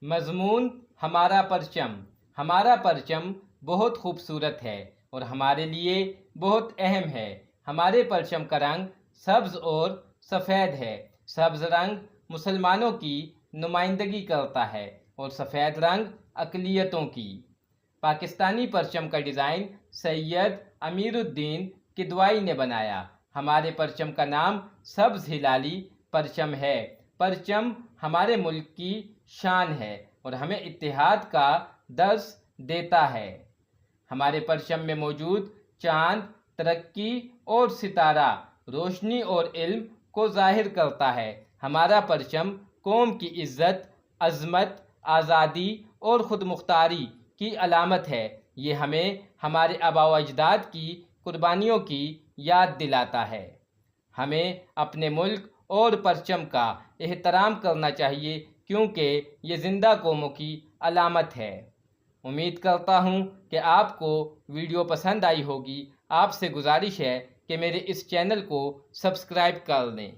مضمون ہمارا پرچم۔ ہمارا پرچم بہت خوبصورت ہے اور ہمارے لیے بہت اہم ہے۔ ہمارے پرچم کا رنگ سبز اور سفید ہے۔ سبز رنگ مسلمانوں کی نمائندگی کرتا ہے اور سفید رنگ اقلیتوں کی۔ پاکستانی پرچم کا ڈیزائن سید امیر الدین کدوائی نے بنایا۔ ہمارے پرچم کا نام سبز ہلالی پرچم ہے۔ پرچم ہمارے ملک کی شان ہے اور ہمیں اتحاد کا درس دیتا ہے۔ ہمارے پرچم میں موجود چاند، ترقی اور ستارہ روشنی اور علم کو ظاہر کرتا ہے۔ ہمارا پرچم قوم کی عزت، عظمت، آزادی اور خود مختاری کی علامت ہے۔ یہ ہمیں ہمارے آباء و اجداد کی قربانیوں کی یاد دلاتا ہے۔ ہمیں اپنے ملک اور پرچم کا احترام کرنا چاہیے کیونکہ یہ زندہ قوموں کی علامت ہے۔ امید کرتا ہوں کہ آپ کو ویڈیو پسند آئی ہوگی۔ آپ سے گزارش ہے کہ میرے اس چینل کو سبسکرائب کر لیں۔